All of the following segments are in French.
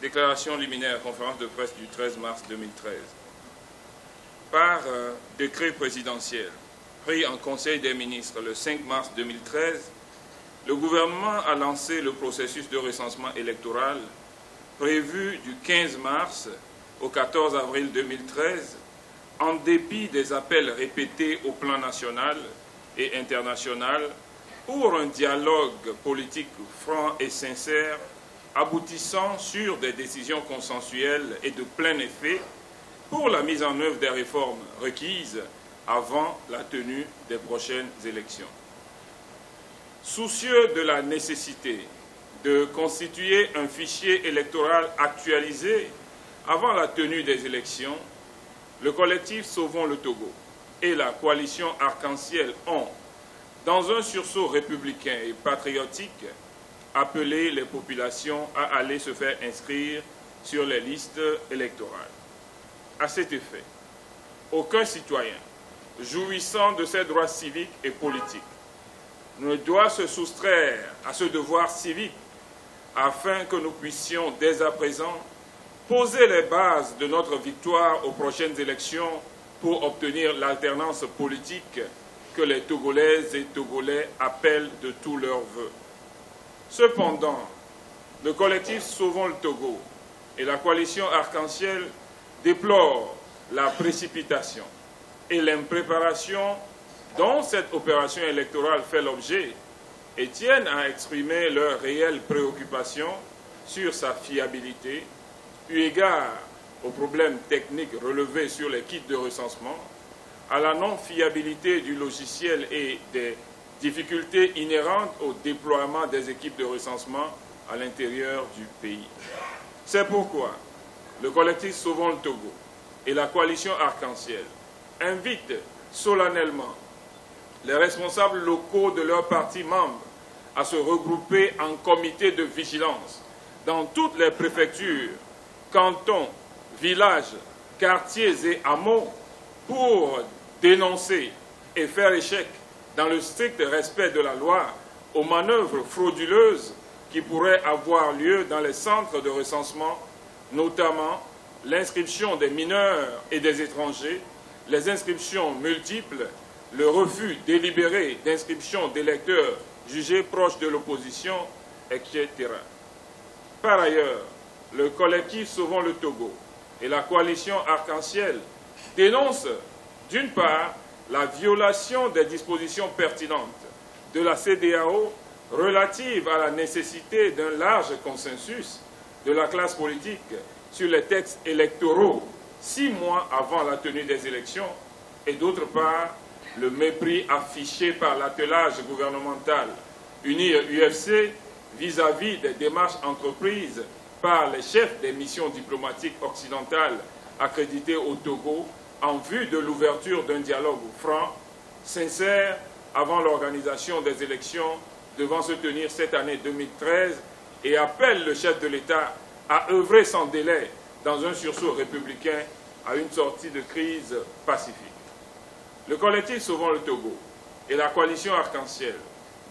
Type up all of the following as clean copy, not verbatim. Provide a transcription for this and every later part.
Déclaration liminaire, conférence de presse du 13 mars 2013. Par décret présidentiel pris en Conseil des ministres le 5 mars 2013, le gouvernement a lancé le processus de recensement électoral prévu du 15 mars au 14 avril 2013, en dépit des appels répétés au plan national et international pour un dialogue politique franc et sincère, aboutissant sur des décisions consensuelles et de plein effet pour la mise en œuvre des réformes requises avant la tenue des prochaines élections. Soucieux de la nécessité de constituer un fichier électoral actualisé avant la tenue des élections, le collectif Sauvons le Togo et la coalition Arc-en-Ciel ont, dans un sursaut républicain et patriotique, appelé les populations à aller se faire inscrire sur les listes électorales. À cet effet, aucun citoyen jouissant de ses droits civiques et politiques ne doit se soustraire à ce devoir civique afin que nous puissions dès à présent poser les bases de notre victoire aux prochaines élections pour obtenir l'alternance politique que les Togolaises et Togolais appellent de tous leurs vœux. Cependant, le collectif Sauvons le Togo et la coalition Arc-en-Ciel déplorent la précipitation et l'impréparation dont cette opération électorale fait l'objet et tiennent à exprimer leurs réelles préoccupations sur sa fiabilité, eu égard aux problèmes techniques relevés sur les kits de recensement, à la non-fiabilité du logiciel et des difficultés inhérentes au déploiement des équipes de recensement à l'intérieur du pays. C'est pourquoi le collectif Sauvons le Togo et la coalition Arc-en-Ciel invitent solennellement les responsables locaux de leurs partis membres à se regrouper en comité de vigilance dans toutes les préfectures, cantons, villages, quartiers et hameaux pour dénoncer et faire échec dans le strict respect de la loi aux manœuvres frauduleuses qui pourraient avoir lieu dans les centres de recensement, notamment l'inscription des mineurs et des étrangers, les inscriptions multiples, le refus délibéré d'inscription d'électeurs jugés proches de l'opposition, etc. Par ailleurs, le collectif Sauvons le Togo et la coalition Arc-en-Ciel dénoncent, d'une part, la violation des dispositions pertinentes de la CEDEAO relative à la nécessité d'un large consensus de la classe politique sur les textes électoraux 6 mois avant la tenue des élections, et d'autre part, le mépris affiché par l'attelage gouvernemental UNIR-UFC vis-à-vis des démarches entreprises par les chefs des missions diplomatiques occidentales accréditées au Togo en vue de l'ouverture d'un dialogue franc, sincère, avant l'organisation des élections devant se tenir cette année 2013 et appelle le chef de l'État à œuvrer sans délai dans un sursaut républicain à une sortie de crise pacifique. Le collectif Sauvons le Togo et la coalition Arc-en-Ciel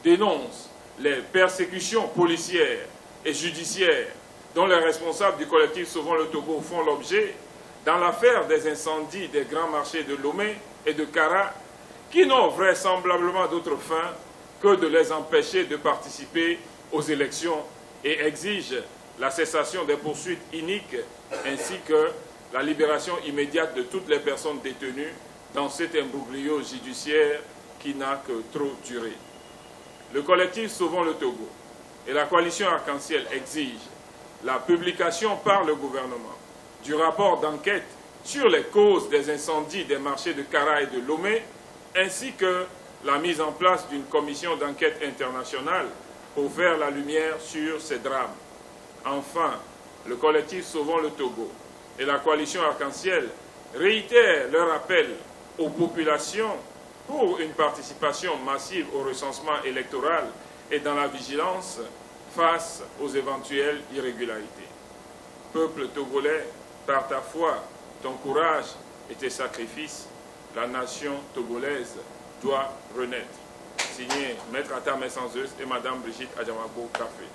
dénoncent les persécutions policières et judiciaires dont les responsables du collectif Sauvons le Togo font l'objet dans l'affaire des incendies des grands marchés de Lomé et de Kara, qui n'ont vraisemblablement d'autre fin que de les empêcher de participer aux élections et exigent la cessation des poursuites iniques ainsi que la libération immédiate de toutes les personnes détenues dans cet imbroglio judiciaire qui n'a que trop duré. Le collectif Sauvons le Togo et la coalition Arc-en-Ciel exigent la publication par le gouvernement du rapport d'enquête sur les causes des incendies des marchés de Kara et de Lomé, ainsi que la mise en place d'une commission d'enquête internationale pour faire la lumière sur ces drames. Enfin, le collectif Sauvons le Togo et la coalition Arc-en-Ciel réitèrent leur appel aux populations pour une participation massive au recensement électoral et dans la vigilance face aux éventuelles irrégularités. Peuple togolais, par ta foi, ton courage et tes sacrifices, la nation togolaise doit renaître. Signé Maître Atta Messanzeus et Madame Brigitte Adjamabo Café.